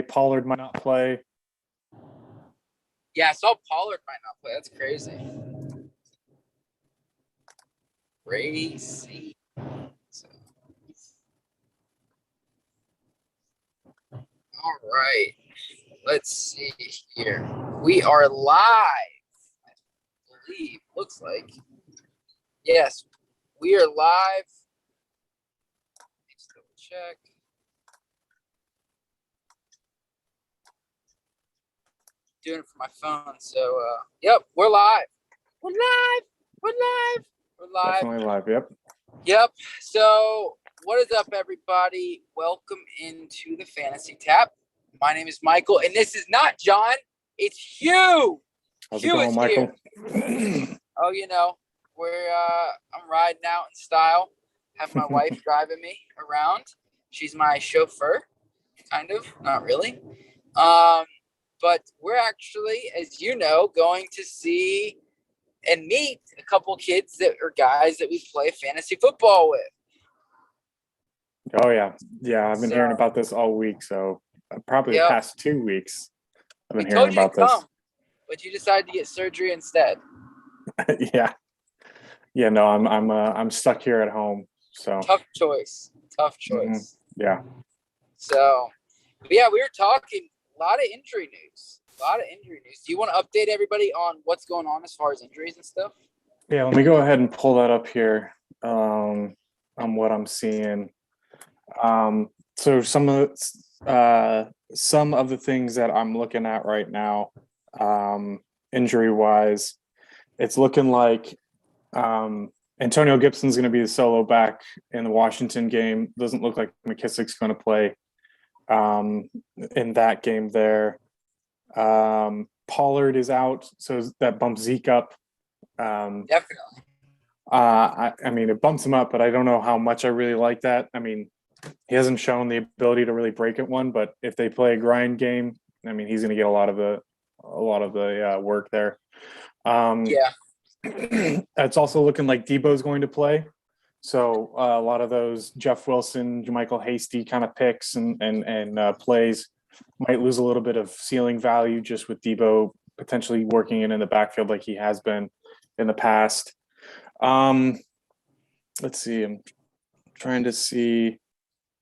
play. Pollard might not play. Yeah, I saw Pollard might not play. That's crazy. Crazy. All right. Let's see here. We are live, I believe. Looks like. Yes, we are live. Let's double check. Doing it for my phone. So, yep, we're live. We're live. We're live. We're live. Definitely live. Yep. Yep. So, what is up, everybody? Welcome into the Fantasy Tap. My name is Michael, and this is not John. It's Hugh. How's Hugh it going, is Michael? here. Oh, you know, I'm riding out in style. Have my wife driving me around. She's my chauffeur, kind of, not really. But we're actually, as you know, going to see and meet a couple kids that are guys that we play fantasy football with. Oh yeah, I've been hearing about this all week. So probably the past 2 weeks, I've been hearing about this. But you decided to get surgery instead. Yeah. No, I'm stuck here at home. So tough choice. Mm-hmm. Yeah. So, yeah, we were talking a lot of injury news. Do you want to update everybody on what's going on as far as injuries and stuff? Yeah, let me go ahead and pull that up here on what I'm seeing. So some of the things that I'm looking at right now, injury wise, it's looking like Antonio Gibson's going to be the solo back in the Washington game. Doesn't look like McKissick's going to play in that game there. Pollard is out, so that bumps Zeke up. Definitely. I mean, it bumps him up, but I don't know how much I really like that. I mean, he hasn't shown the ability to really break it one, but if they play a grind game, I mean, he's going to get a lot of the work there. Yeah. It's also looking like Debo's going to play. So a lot of those Jeff Wilson, Jermichael Hasty kind of picks and plays might lose a little bit of ceiling value just with Debo potentially working in the backfield like he has been in the past. Let's see. I'm trying to see.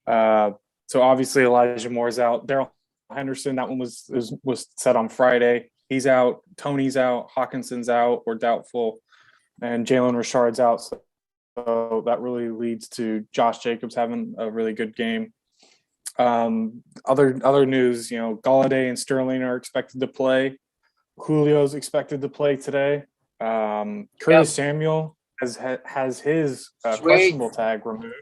So obviously Elijah Moore's out. Darrell Henderson, that one was set on Friday. He's out. Tony's out. Hawkinson's out or doubtful, and Jalen Richard's out. So that really leads to Josh Jacobs having a really good game. Other news, Galladay and Sterling are expected to play. Julio's expected to play today. Curtis Samuel has his questionable tag removed.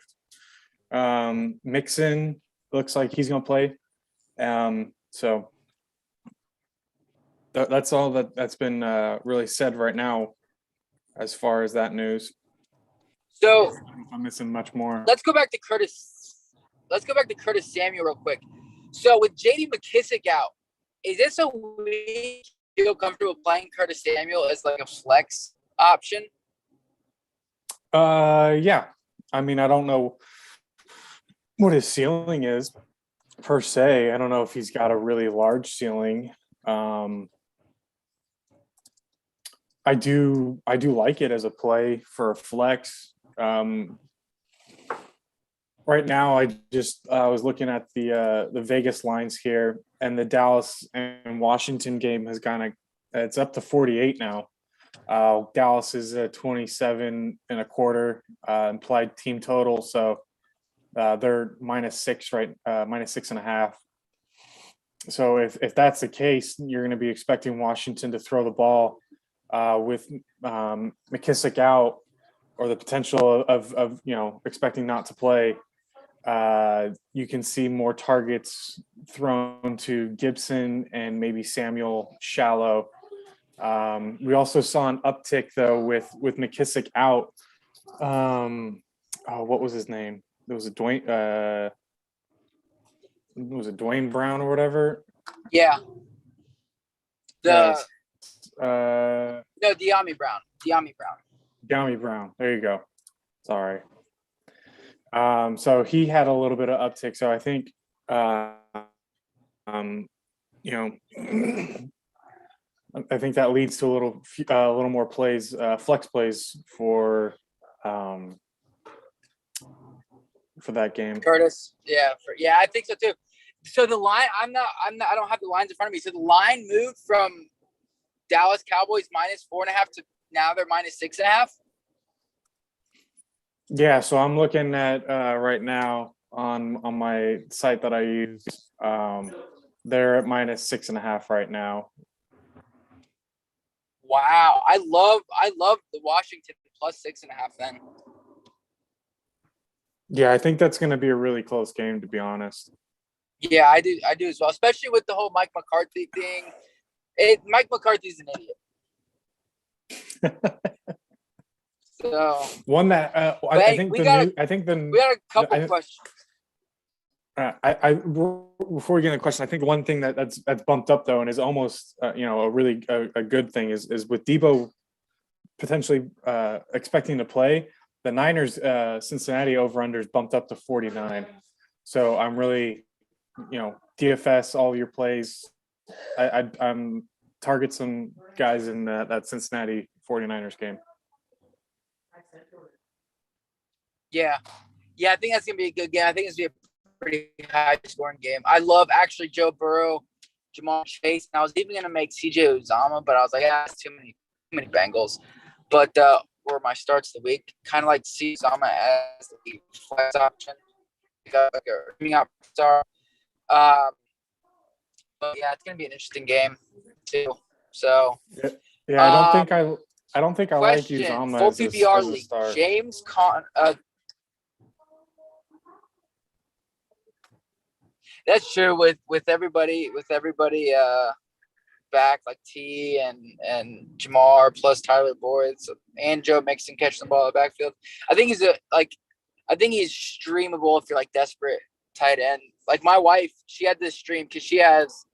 Mixon looks like he's going to play. So that's all that's been really said right now as far as that news. So I'm missing much more. Let's go back to Curtis Samuel real quick. So with J.D. McKissick out, is this a week you feel comfortable playing Curtis Samuel as like a flex option? Yeah. I mean, I don't know what his ceiling is per se. I don't know if he's got a really large ceiling. I do like it as a play for a flex. Right now, I was looking at the Vegas lines here, and the Dallas and Washington game has it's up to 48 now. Dallas is at 27.25 implied team total, so they're -6 right, -6.5. So if that's the case, you're going to be expecting Washington to throw the ball with McKissick out, or the potential of expecting not to play. You can see more targets thrown to Gibson and maybe Samuel shallow. We also saw an uptick though with McKissick out. What was his name? There was a Dwayne. Was it Dwayne Brown or whatever? Yeah. No, De'Ami Brown. De'Ami Brown. There you go. Sorry. So he had a little bit of uptick. So I think you know, I think that leads to a little more plays, flex plays for that game. Curtis. Yeah. I think so too. So the line, I don't have the lines in front of me. So the line moved from Dallas Cowboys -4.5 to now they're -6.5. Yeah. So I'm looking at right now on my site that I use. They're at -6.5 right now. Wow. I love the Washington +6.5 then. Yeah, I think that's going to be a really close game, to be honest. Yeah, I do as well, especially with the whole Mike McCarthy thing. Mike McCarthy's an idiot. So one that I think we got a couple questions. Before we get into the question, I think the one thing that's bumped up though, and is almost a really a good thing is with Debo potentially expecting to play, the Niners Cincinnati over/under is bumped up to 49. So I'm really, DFS all your plays. I'm target some guys in that Cincinnati 49ers game. Yeah, I think that's gonna be a good game. I think it's gonna be a pretty high scoring game. I love actually Joe Burrow, Jamar Chase, and I was even gonna make CJ Uzama, but I was like, that's too many Bengals. But were my starts of the week, kind of like to see Uzama as the flex option. Like a coming out star. But yeah, it's gonna be an interesting game too. So yeah, I don't think I like Uzama full as PPR as a league. start. James that's true with everybody back, like T and Jamar plus Tyler Boyd, and Joe Mixon catching the ball in the backfield. I think he's streamable if you're like desperate tight end. Like my wife, she had this stream because she has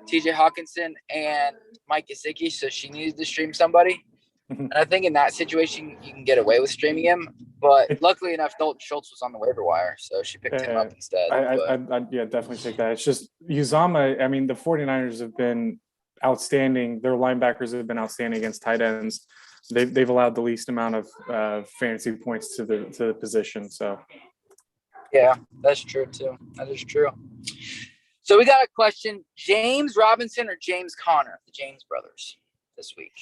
TJ Hawkinson and Mike Gesicki, so she needed to stream somebody. And I think in that situation, you can get away with streaming him. But luckily enough, Dalton Schultz was on the waiver wire, so she picked him up instead. I'd definitely take that. It's just Uzama. I mean, the 49ers have been outstanding. Their linebackers have been outstanding against tight ends. They've allowed the least amount of fantasy points to the position. So yeah, that's true too. That is true. So we got a question: James Robinson or James Conner, the James brothers, this week.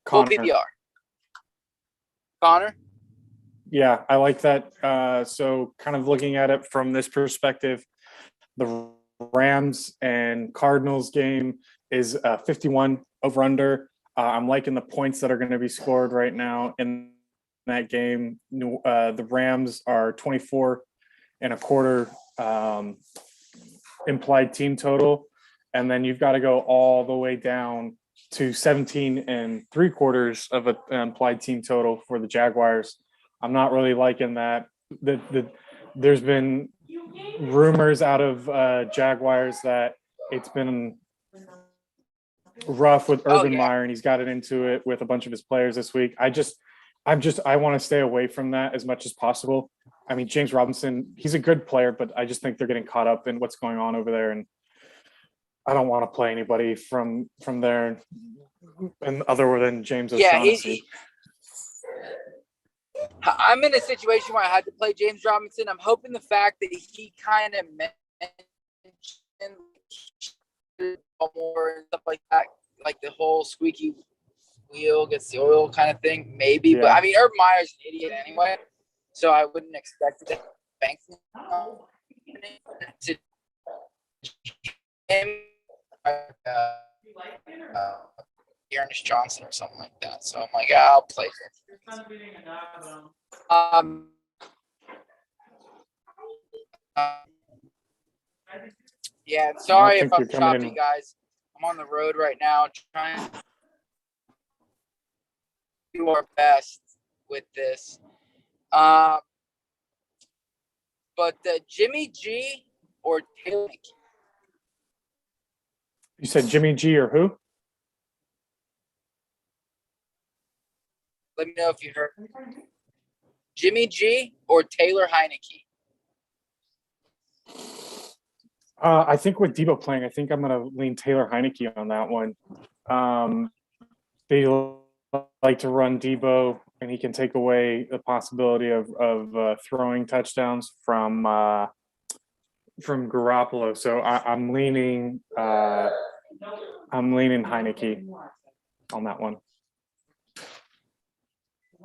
Full PPR. Conner? Yeah, I like that. So kind of looking at it from this perspective, the Rams and Cardinals game is 51 over under. I'm liking the points that are going to be scored right now in that game. The Rams are 24.25 implied team total. And then you've got to go all the way down to 17.75 of an implied team total for the Jaguars. I'm not really liking that. There's been rumors out of Jaguars that it's been rough with Urban Meyer, and he's gotten into it with a bunch of his players this week. I want to stay away from that as much as possible. I mean, James Robinson, he's a good player, but I just think they're getting caught up in what's going on over there, and I don't want to play anybody from there, and other than James O'Shaughnessy. I'm in a situation where I had to play James Robinson. I'm hoping the fact that he kind of mentioned more and stuff like that, like the whole squeaky wheel gets the oil kind of thing, maybe. Yeah. But I mean, Urban Meyer's an idiot anyway, so I wouldn't expect to bank to him. Ernest Johnson or something like that. So I'm like, I'll play it. Yeah, sorry if I'm choppy, guys. I'm on the road right now trying to do our best with this. But Jimmy G or Taylor? You said Jimmy G or who? Let me know if you heard. Jimmy G or Taylor Heineke? I think with Debo playing, I think I'm going to lean Taylor Heineke on that one. They like to run Debo, and he can take away the possibility of throwing touchdowns from Garoppolo. So I'm leaning Heineke on that one.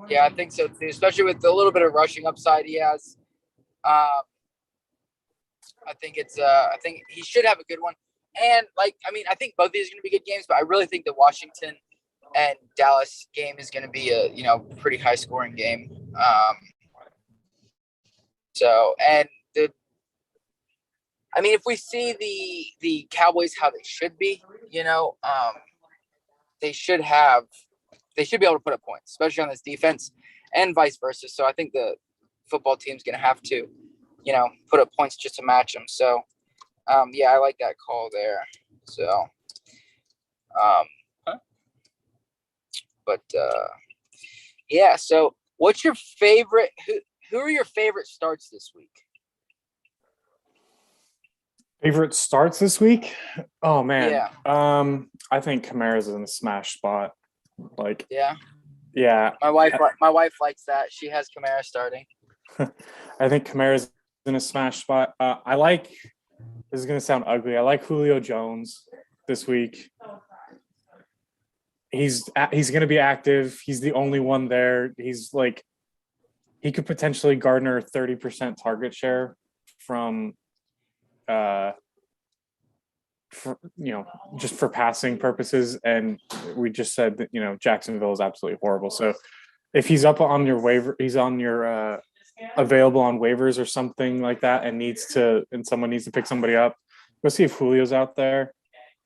Yeah, I think so too, especially with the little bit of rushing upside he has. I think he should have a good one. And I think both of these are going to be good games, but I really think the Washington and Dallas game is going to be a pretty high scoring game. If we see the Cowboys how they should be, they should be able to put up points, especially on this defense, and vice versa. So I think the football team's going to have to, put up points just to match them. So, I like that call there. So, So what's your favorite? Who are your favorite starts this week? Favorite starts this week? Oh man. Yeah. I think Kamara's in a smash spot. Yeah. My wife likes that. She has Kamara starting. I think Kamara's in a smash spot. This is going to sound ugly. I like Julio Jones this week. He's going to be active. He's the only one there. He's he could potentially garner 30% target share from just for passing purposes. And we just said that, Jacksonville is absolutely horrible. So if he's up on your waiver, he's on your available on waivers or something like that, and someone needs to pick somebody up, go see if Julio's out there.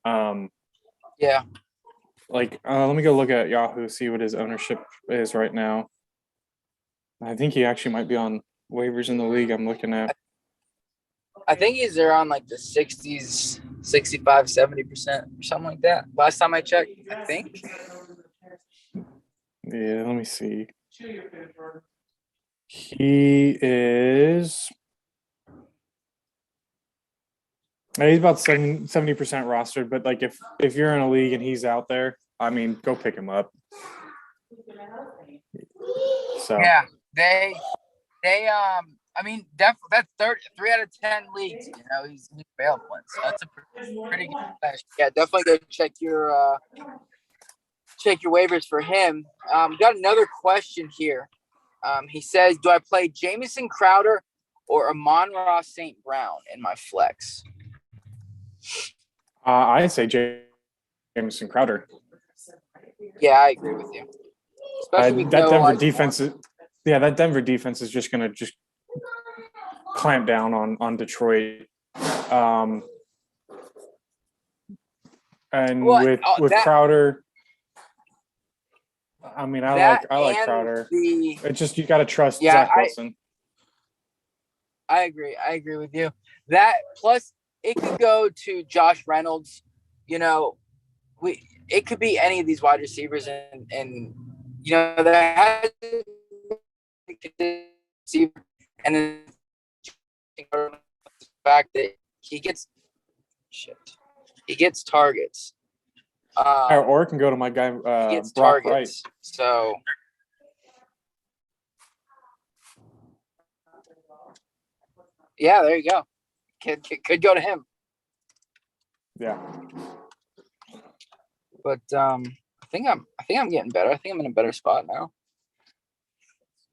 Yeah. Let me go look at Yahoo, see what his ownership is right now. I think he actually might be on waivers in the league I'm looking at. I think he's around the 60s, 65, 70% or something like that. Last time I checked, I think. Yeah, let me see. He is. He's about 70% rostered, but if you're in a league and he's out there, go pick him up. So yeah, definitely that's 3 out of 10 leagues. He's available. So that's a pretty good stash. Yeah, definitely go check your waivers for him. Got another question here. He says, do I play Jamison Crowder or Amon-Ra St. Brown in my flex? I'd say Jamison Crowder. Yeah, I agree with you. Especially with Denver defense is just going to clamp down on Detroit. With Crowder, I like Crowder. It's just you got to trust Zach Wilson. I agree with you. That plus it could go to Josh Reynolds. It could be any of these wide receivers, and there has and then the fact that he gets targets. Or it can go to my guy Brock Wright. So yeah, there you go. Could go to him. Yeah. But I think I'm getting better. I think I'm in a better spot now.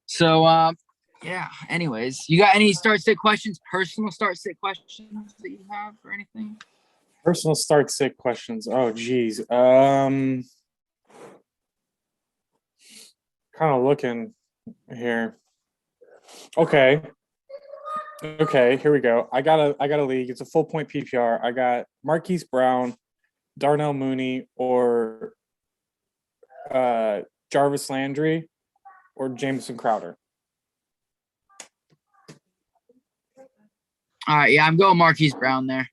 So yeah. Anyways, you got any start-sit questions? Personal start-sit questions that you have or anything? Personal start-sit questions. Oh, geez. Kind of looking here. Okay. Here we go. I got a league. It's a full point PPR. I got Marquis Brown, Darnell Mooney, or Jarvis Landry, or Jamison Crowder. All right, yeah, I'm going Marquis Brown there.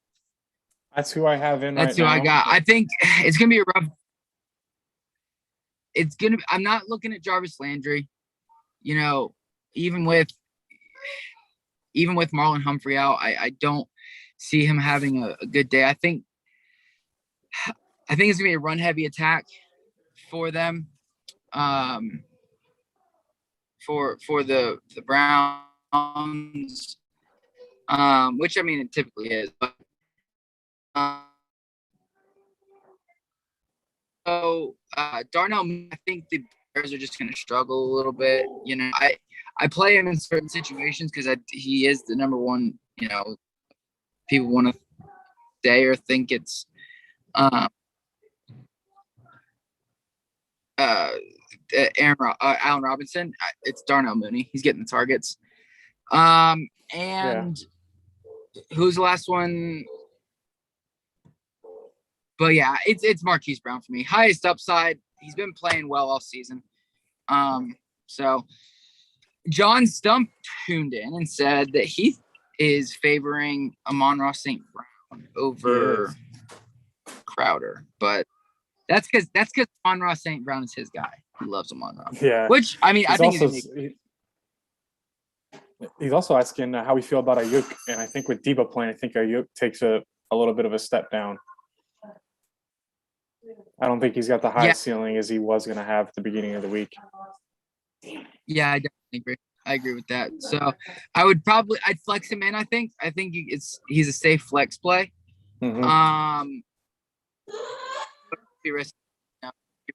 That's who I have in. That's who I got. I think it's gonna be a rough. I'm not looking at Jarvis Landry. Even with Marlon Humphrey out, I don't see him having a good day. I think it's gonna be a run heavy attack for them. For the Browns, which I mean it typically is. But, Darnell, I think the Bears are just going to struggle a little bit. You know, I play him in certain situations because he is the number one. You know, people want to say or think it's Allen Robinson. It's Darnell Mooney. He's getting the targets. And who's the last one? But yeah, it's Marquis Brown for me. Highest upside. He's been playing well all season. So John Stump tuned in and said that he is favoring Amon-Ra St. Brown over Crowder. But that's because Amon-Ra St. Brown is his guy. He loves Amon-Ra. Yeah. Which, I mean, I think he's also asking how we feel about Nyuk. And I think with Debo playing, I think Nyuk takes a little bit of a step down. I don't think he's got the highest ceiling as he was going to have at the beginning of the week. Yeah, I definitely agree. I agree with that. So I'd flex him in. I think he's a safe flex play. Mm-hmm. Be risky.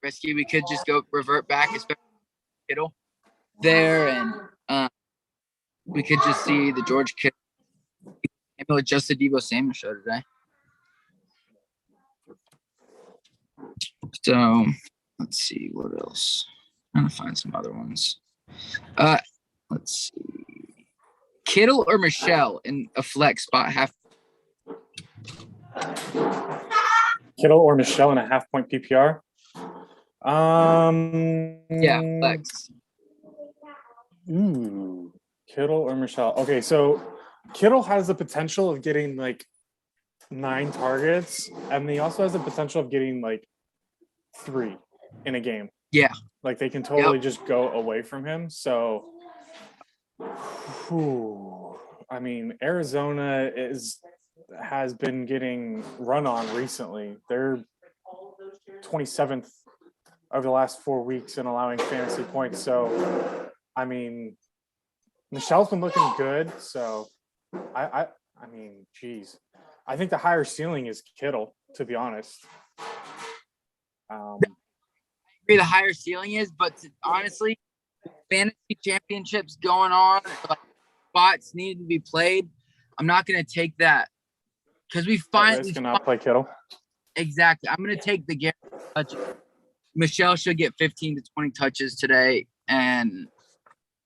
Risky. We could just revert back, especially Kittle there, and we could just see the George Kittle adjust the Deebo Samuel show today. So let's see what else. I'm trying to find some other ones. Let's see. Kittle or Michelle in a flex spot Kittle or Michelle in a half-point PPR? Yeah, flex. Kittle or Michelle. Okay, so Kittle has the potential of getting like 9 targets, and he also has the potential of getting like 3 in a game. Yeah. Like they can totally just go away from him. So, I mean, Arizona has been getting run on recently. They're 27th over the last 4 weeks in allowing fantasy points. So, I mean, Michelle's been looking good. So, I mean, geez, I think the higher ceiling is Kittle, to be honest. The higher ceiling is, but honestly, fantasy championships going on, like, spots need to be played. I'm not going to take that because we finally cannot play Kittle. Exactly. I'm going to take the guarantee touch. Michelle should get 15 to 20 touches today, and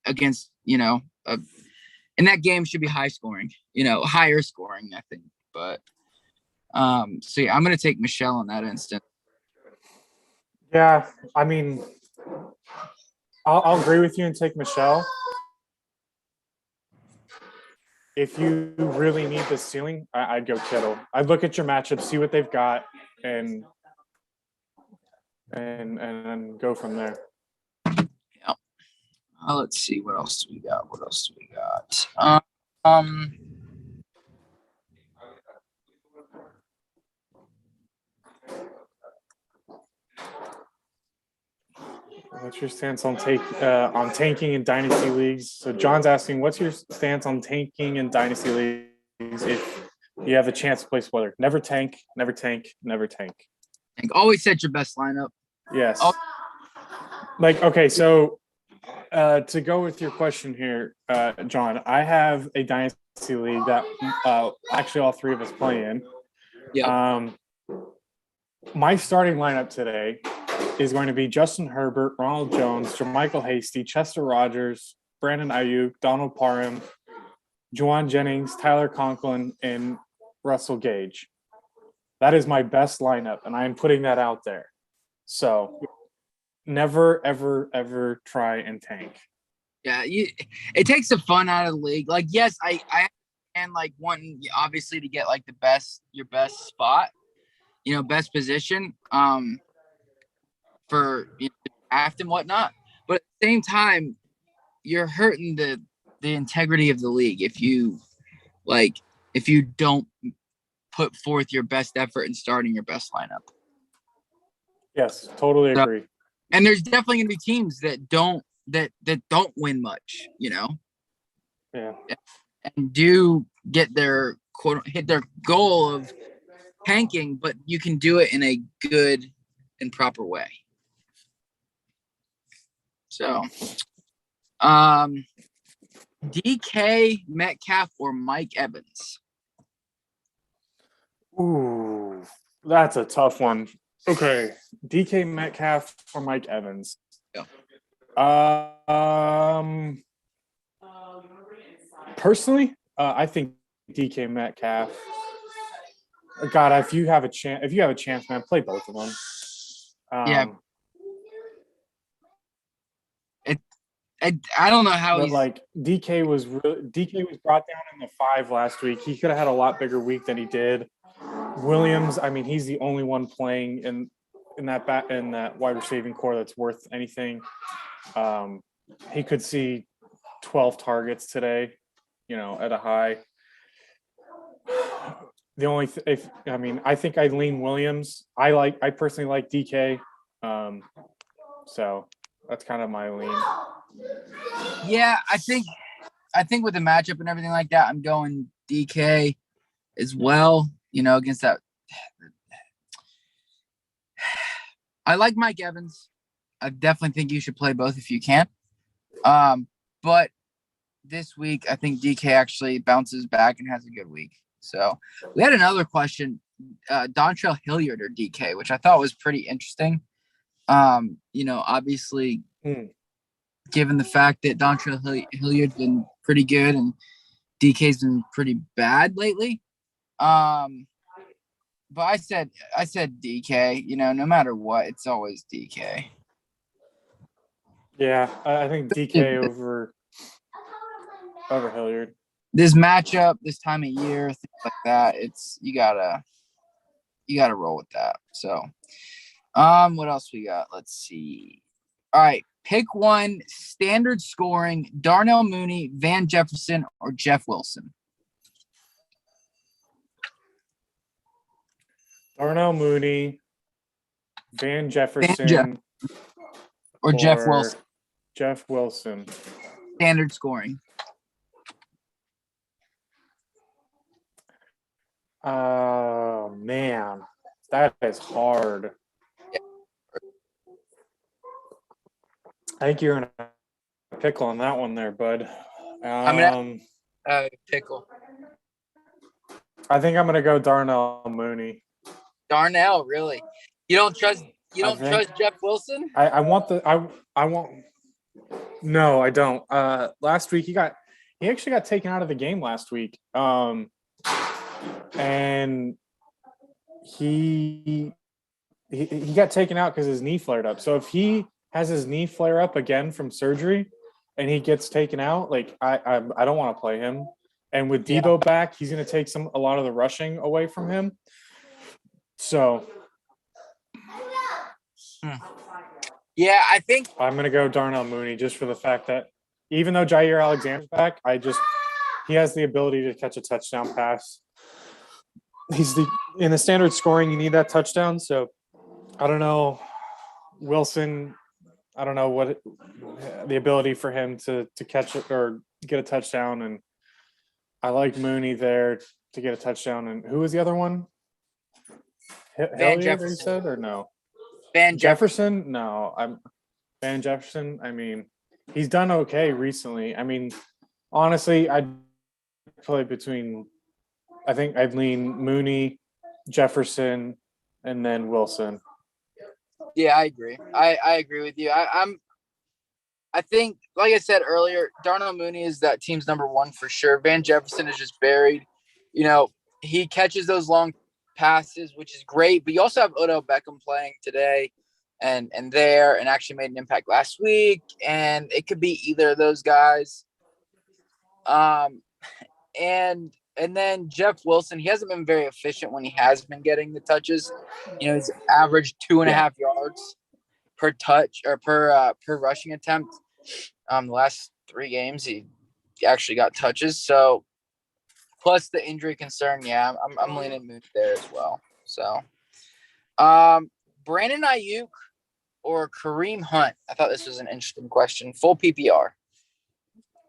against and that game should be high scoring. Higher scoring, I think. But so yeah, I'm going to take Michelle in that instant. Yeah, I mean, I'll agree with you and take Michelle. If you really need the ceiling, I'd go Kittle. I'd look at your matchup, see what they've got, and go from there. Yeah. Let's see what else we got. What's your stance on tanking in dynasty leagues? So John's asking, what's your stance on tanking in dynasty leagues if you have a chance to play spoiler? Never tank, never tank, never tank. Always set your best lineup. Yes. Okay, so to go with your question here, John, I have a dynasty league that actually all 3 of us play in. Yeah. My starting lineup today is going to be Justin Herbert, Ronald Jones, Jermichael Hasty, Chester Rodgers, Brandon Ayuk, Donald Parham, Juwan Jennings, Tyler Conklin, and Russell Gage. That is my best lineup, and I am putting that out there. So never, ever, ever try and tank. Yeah, it takes the fun out of the league. Like, yes, I and like wanting obviously to get like your best spot, best position. For draft and whatnot, but at the same time, you're hurting the integrity of the league if you don't put forth your best effort in starting your best lineup. Yes, totally agree. And there's definitely going to be teams that don't win much, Yeah. and do get their hit their goal of tanking, but you can do it in a good and proper way. So, DK Metcalf or Mike Evans? Ooh, that's a tough one. Okay, DK Metcalf or Mike Evans? Yeah. Personally, I think DK Metcalf. God, if you have a chance, man, play both of them. Yeah. I don't know how but like DK was brought down in the 5 last week. He could have had a lot bigger week than he did. Williams, I mean, he's the only one playing in that wide receiving core that's worth anything. He could see 12 targets today, at a high. The only I think I'd lean Williams. I personally like DK. So that's kind of my lean. Yeah, I think with the matchup and everything like that, I'm going DK as well, against that. I like Mike Evans. I definitely think you should play both if you can. But this week, I think DK actually bounces back and has a good week. So we had another question, Dontrell Hilliard or DK, which I thought was pretty interesting. Obviously, given the fact that Dontrell Hilliard's been pretty good and DK's been pretty bad lately. But I said DK, no matter what, it's always DK. Yeah, I think DK over Hilliard. This matchup, this time of year, things like that, it's you gotta roll with that. So, what else we got? Let's see. All right, pick one standard scoring: Darnell Mooney, Van Jefferson, or Jeff Wilson. Darnell Mooney, Van Jefferson, or Jeff Wilson. Jeff Wilson. Standard scoring. Oh, man. That is hard. Yeah. I think you're in a pickle on that one there, bud. I'm in pickle. I think I'm going to go Darnell Mooney. Darnell, really? You don't trust Jeff Wilson? I want No, I don't. Last week he actually got taken out of the game last week. And he got taken out because his knee flared up. So if he has his knee flare up again from surgery and he gets taken out, like I don't want to play him. And with Debo back, he's going to take a lot of the rushing away from him. So yeah, I think I'm going to go Darnell Mooney just for the fact that even though Jair Alexander's back, he has the ability to catch a touchdown pass. In the standard scoring, you need that touchdown. So I don't know, Wilson. I don't know what the ability for him to catch it or get a touchdown. And I like Mooney there to get a touchdown. And who was the other one? Van Jefferson. You said, or no? Van Jefferson? No, Van Jefferson. I mean, he's done okay recently. I mean, honestly, I'd play between. I think I'd lean Mooney, Jefferson, and then Wilson. Yeah, I agree. I agree with you. I think, like I said earlier, Darnell Mooney is that team's number one for sure. Van Jefferson is just buried. He catches those long passes, which is great. But you also have Odell Beckham playing today and actually made an impact last week. And it could be either of those guys. And then Jeff Wilson, he hasn't been very efficient when he has been getting the touches. He's averaged 2.5 yards per touch or per rushing attempt. The last 3 games, he actually got touches. So plus the injury concern. Yeah, I'm leaning Moon there as well. So, Brandon Nyuk or Kareem Hunt? I thought this was an interesting question. Full PPR.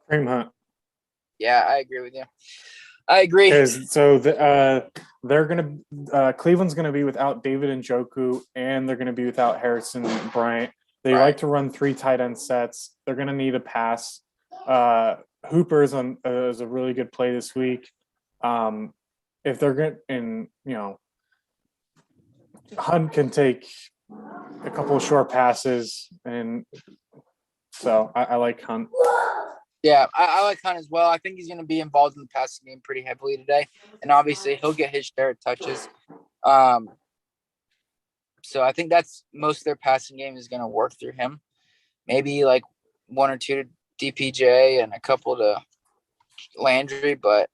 Kareem Hunt. Yeah, I agree with you. I agree. They're gonna Cleveland's gonna be without David Njoku, and they're gonna be without Harrison Bryant. They like to run 3 tight end sets. They're gonna need a pass. Hooper is a really good play this week. If they're good, and Hunt can take a couple of short passes, and so I like Hunt. Yeah, I like Hunt as well. I think he's going to be involved in the passing game pretty heavily today, and obviously he'll get his share of touches. So I think that's most of their passing game is going to work through him. Maybe like 1 or 2 to DPJ and a couple to Landry, but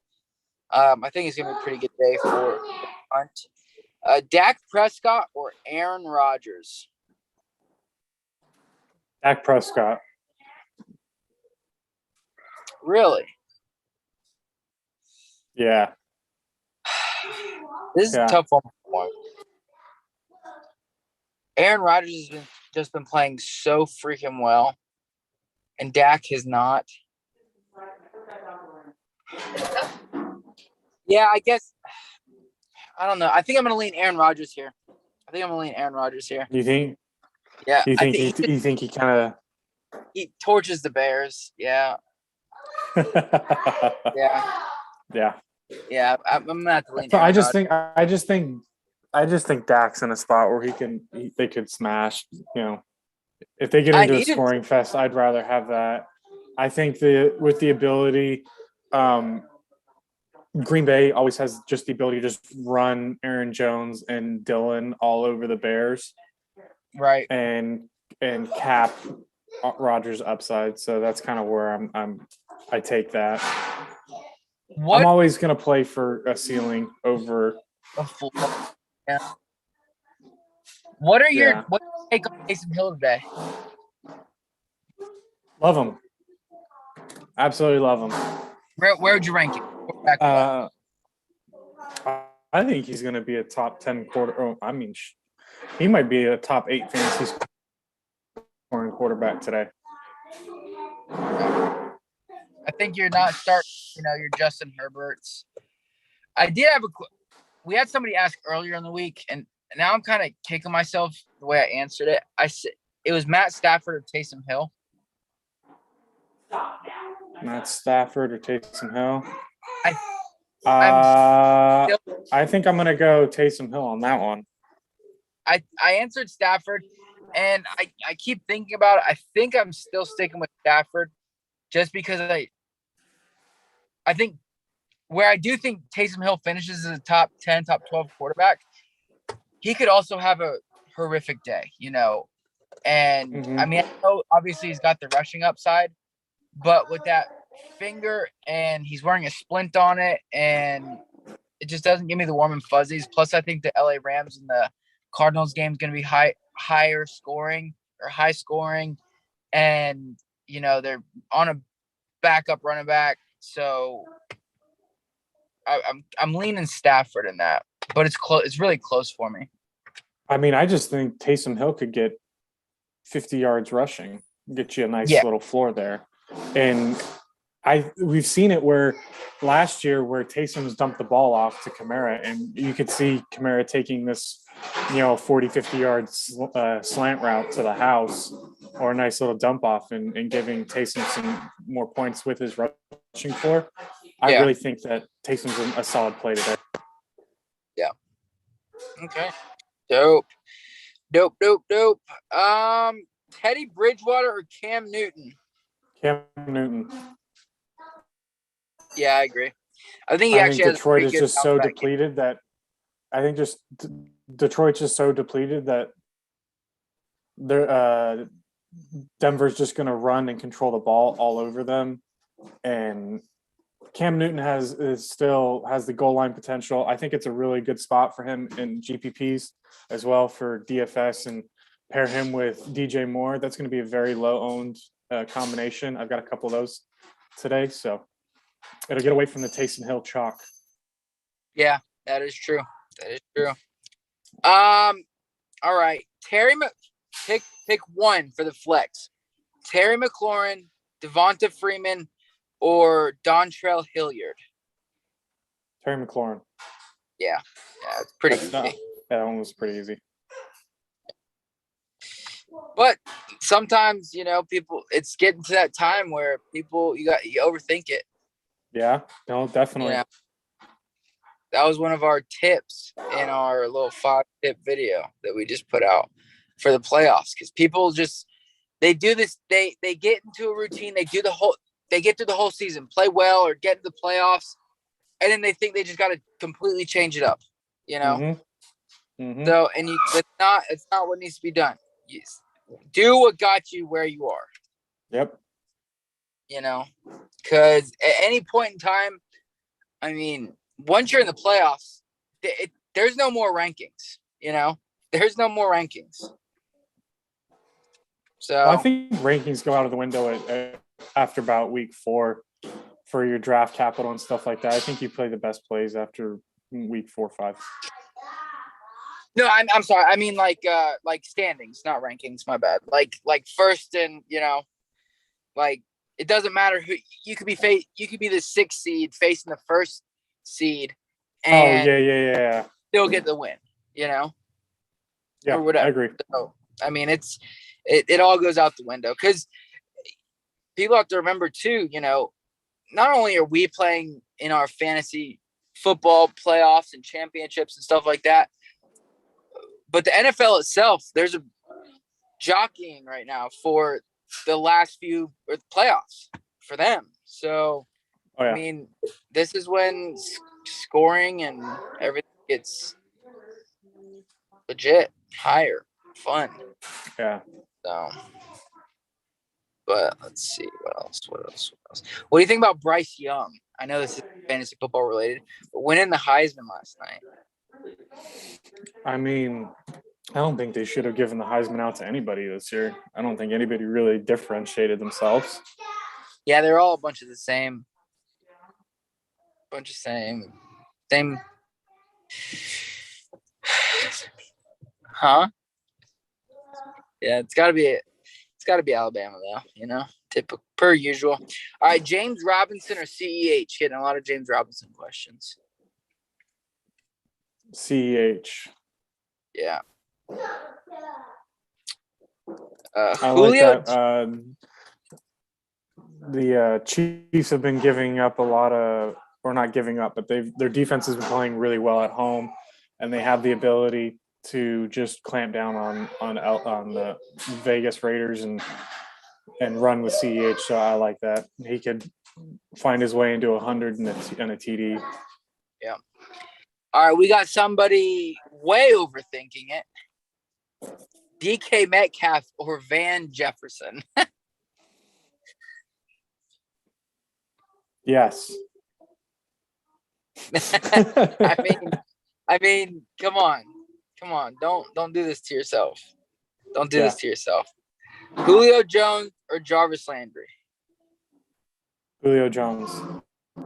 I think it's going to be a pretty good day for Hunt. Dak Prescott or Aaron Rodgers? Dak Prescott. Really? Yeah. This is a tough one. Aaron Rodgers has just been playing so freaking well, and Dak has not. Yeah, I guess. I don't know. I think I'm going to lean Aaron Rodgers here. You think? Yeah. You think he kind of he torches the Bears? Yeah. Yeah. Yeah. I'm going to have to lean. I just think Dak's in a spot where they could smash. If they get into a scoring fest, I'd rather have that. I think with the ability, Green Bay always has just the ability to just run Aaron Jones and Dillon all over the Bears, right? And cap Rodgers' upside. So that's kind of where I take that. I'm always going to play for a ceiling over a full. Yeah. What your take on Tayson Hill today? Love him. Absolutely love him. Where would you rank him? I think he's going to be a top 10 he might be a top 8 fantasy scoring quarterback today. I think you're not starting, your Justin Herberts. We had somebody ask earlier in the week, and now I'm kind of kicking myself the way I answered it. I said it was Matt Stafford or Taysom Hill. Matt Stafford or Taysom Hill? I think I'm going to go Taysom Hill on that one. I answered Stafford, and I keep thinking about it. I think I'm still sticking with Stafford just because I think where I do think Taysom Hill finishes as a top 10, top 12 quarterback, he could also have a horrific day, And I mean, I know obviously he's got the rushing upside, but with that finger and he's wearing a splint on it, and it just doesn't give me the warm and fuzzies. Plus, I think the LA Rams and the Cardinals game is going to be high scoring, and they're on a backup running back, so I'm leaning Stafford in that, but it's close. It's really close for me. I mean, I just think Taysom Hill could get 50 yards rushing, get you a nice little floor there, and we've seen it where last year where Taysom's dumped the ball off to Kamara, and you could see Kamara taking this 40, 50 yards slant route to the house or a nice little dump off and giving Taysom some more points with his rushing floor. I really think that Taysom's a solid play today. Yeah. Okay. Dope. Teddy Bridgewater or Cam Newton? Cam Newton. Yeah, I agree. I think Detroit is just so depleted that Detroit's just so depleted that Denver's just going to run and control the ball all over them, and Cam Newton still has the goal line potential. I think it's a really good spot for him in GPPs as well for DFS, and pair him with DJ Moore. That's going to be a very low owned combination. I've got a couple of those today, so It'll get away from the Tayson Hill chalk. Yeah, that is true. That is true. All right. Pick one for the flex. Terry McLaurin, Devonta Freeman, or Dontrell Hilliard. Terry McLaurin. Yeah, it's pretty easy. That one was pretty easy. But sometimes, people, it's getting to that time where you overthink it. Yeah, no, definitely. Yeah. That was one of our tips in our little 5-tip video that we just put out for the playoffs. Because people they do this, they get into a routine, they get through the whole season, play well or get into the playoffs, and then they think they just got to completely change it up, Mm-hmm. Mm-hmm. So, and it's not what needs to be done. You do what got you where you are. Yep. Because at any point in time, I mean, once you're in the playoffs, there's no more rankings, There's no more rankings. So I think rankings go out of the window after about week 4 for your draft capital and stuff like that. I think you play the best plays after week 4 or 5. No, I'm sorry. I mean like standings, not rankings. My bad. Like first and like it doesn't matter who you could be. You could be the 6th seed facing the 1st seed, and yeah. Still get the win. Yeah, or whatever. I agree. So, I mean, it all goes out the window because people have to remember too. Not only are we playing in our fantasy football playoffs and championships and stuff like that, but the NFL itself, there's a jockeying right now for the last few playoffs for them. So, I mean, this is when scoring and everything gets legit, higher, fun. Yeah. So, but let's see what else. What do you think about Bryce Young? I know this is fantasy football related, but winning the Heisman last night. I mean, I don't think they should have given the Heisman out to anybody this year. I don't think anybody really differentiated themselves. Yeah, they're all a bunch of the same. Same. Huh? Yeah, it's got to be Alabama though, typical per usual. All right, James Robinson or CEH? Getting a lot of James Robinson questions. CEH. Yeah. I like that. The Chiefs have been giving up a lot of, or not giving up, but their defense has been playing really well at home, and they have the ability to just clamp down on the Vegas Raiders and run with CEH. So I like that. He could find his way into 100 and a TD. Yeah. All right, we got somebody way overthinking it. DK Metcalf or Van Jefferson? Yes. I mean, come on. Don't do this to yourself. Don't do this to yourself. Julio Jones or Jarvis Landry? Julio Jones.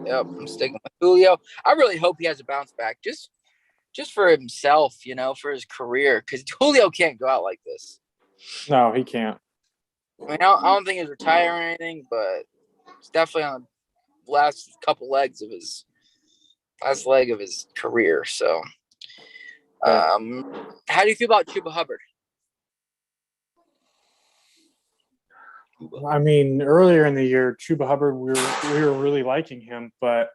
Yep, I'm sticking with Julio. I really hope he has a bounce back, just for himself, for his career, because Julio can't go out like this. No, he can't. I mean, I don't think he's retiring or anything, but it's definitely on the last leg of his career. So, how do you feel about Cuba Hubbard? I mean, earlier in the year, Chuba Hubbard, we were really liking him, but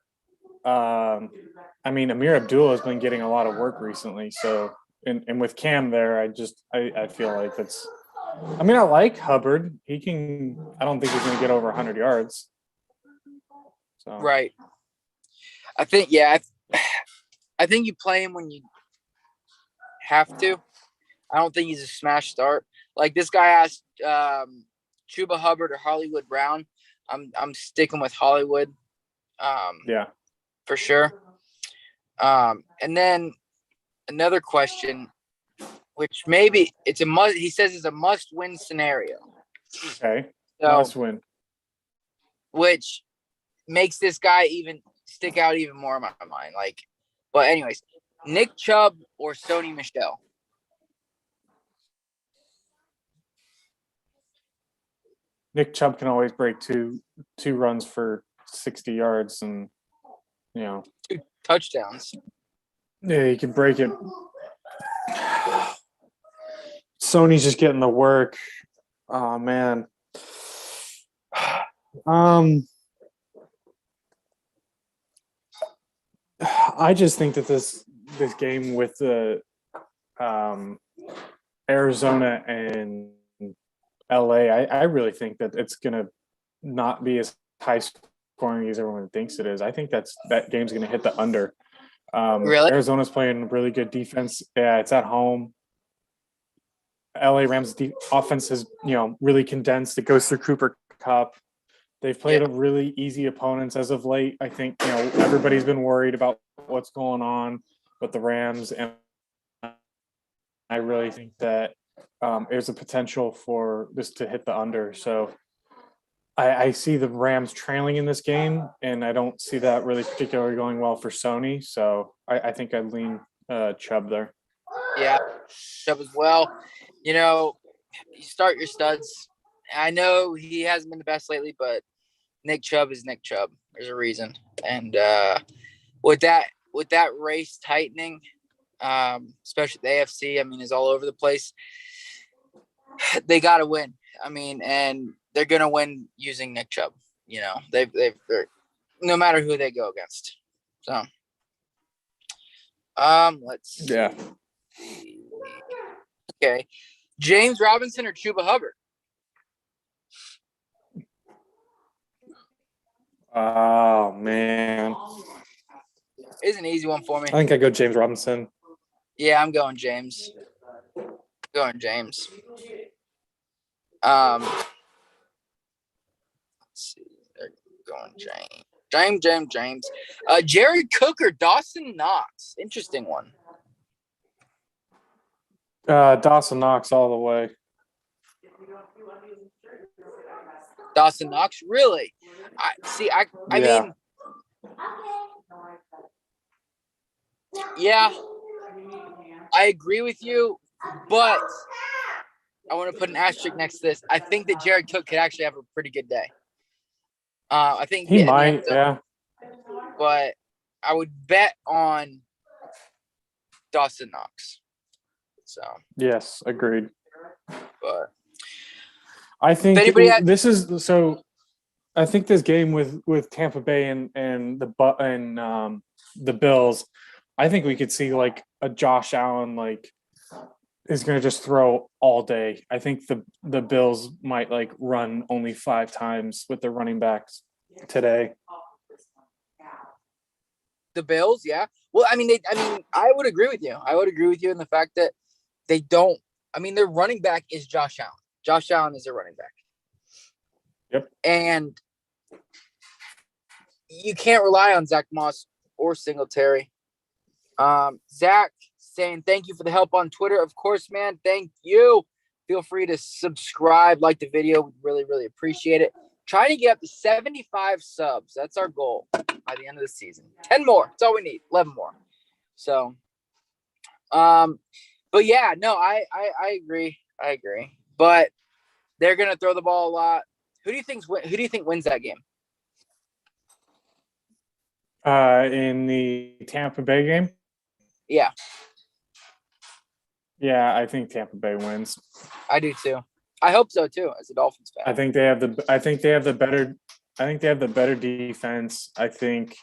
I mean, Amir Abdullah has been getting a lot of work recently. So, and with Cam there, I feel like it's. I mean, I like Hubbard. I don't think he's going to get over 100 yards. So. Right. I think you play him when you have to. I don't think he's a smash start. Like this guy asked Chuba Hubbard or Hollywood Brown. I'm sticking with Hollywood. Yeah. For sure. And then another question, which maybe it's a must. He says it's a must-win scenario. Okay. So, must win. Which makes this guy even stick out even more in my mind. Like, but anyways, Nick Chubb or Sony Michel? Nick Chubb can always break two runs for 60 yards, and 2 touchdowns. Yeah, he can break it. Sony's just getting the work. Oh man. I just think that this game with the Arizona and LA, I really think that it's gonna not be as high scoring as everyone thinks it is. I think that game's gonna hit the under. Really? Arizona's playing really good defense. Yeah, it's at home. LA Rams offense is really condensed. It goes through Cooper Kupp. They've played a really easy opponents as of late. I think everybody's been worried about what's going on with the Rams, and I really think that there's a potential for this to hit the under. So I see the Rams trailing in this game, and I don't see that really particularly going well for Sony. So I think I'd lean Chubb there. Yeah, Chubb as well. You start your studs. I know he hasn't been the best lately, but Nick Chubb is Nick Chubb. There's a reason. And with that race tightening, especially the AFC, is all over the place. They got to win. And they're going to win using Nick Chubb. They're no matter who they go against. So, let's see. Yeah. Okay. James Robinson or Cuba Hubbard? Oh, man. It's an easy one for me. I think I go James Robinson. Yeah, I'm going James. Let's see. They're going James. Jared Cook or Dawson Knox? Interesting one. Dawson Knox all the way. Dawson Knox, really? I mean, yeah, I agree with you, but I want to put an asterisk next to this. I think that Jared Cook could actually have a pretty good day. I think he might, but I would bet on Dawson Knox. So yes, agreed. But I think I think this game with Tampa Bay and the Bills, I think we could see like a Josh Allen is going to just throw all day. I think the Bills might run only 5 times with their running backs today. The Bills, yeah. Well, I would agree with you. I would agree with you in the fact that they don't. Their running back is Josh Allen. Josh Allen is their running back. Yep. And you can't rely on Zach Moss or Singletary. Zach saying thank you for the help on Twitter. Of course, man. Thank you. Feel free to subscribe, like the video. We really, really appreciate it. Trying to get up to 75 subs. That's our goal by the end of the season. 10 more. That's all we need. 11 more. So, but yeah, no, I agree. But they're gonna throw the ball a lot. Who do you think wins that game? In the Tampa Bay game? Yeah. Yeah, I think Tampa Bay wins. I do too. I hope so too, as a Dolphins fan. I think they have the better defense. I think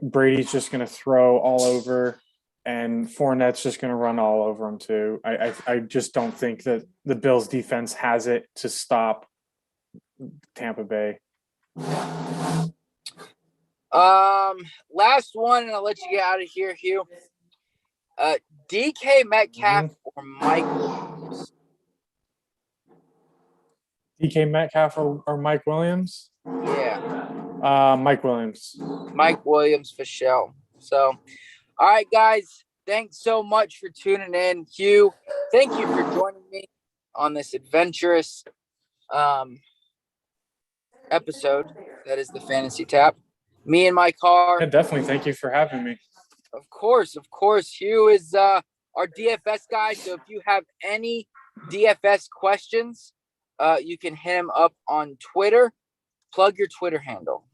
Brady's just going to throw all over, and Fournette's just going to run all over him too. I just don't think that the Bills defense has it to stop Tampa Bay. Last one, and I'll let you get out of here, Hugh. DK Metcalf or Mike Williams? DK Metcalf or Mike Williams? Yeah. Mike Williams. Mike Williams for sure. So, all right, guys. Thanks so much for tuning in. Hugh, thank you for joining me on this adventurous episode. That is the Fantasy Tap. Me and my car. Yeah, definitely. Thank you for having me. Of course. Hugh is our DFS guy. So if you have any DFS questions, you can hit him up on Twitter. Plug your Twitter handle.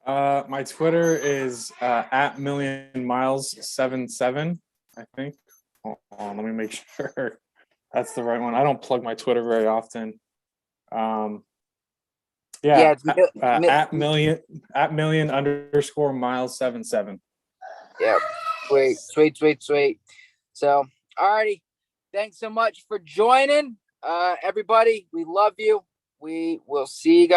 My Twitter is at millionmiles77, I think. Hold on, let me make sure that's the right one. I don't plug my Twitter very often. It's at million_miles77. Yeah, sweet. So, alrighty, thanks so much for joining, everybody. We love you. We will see you guys.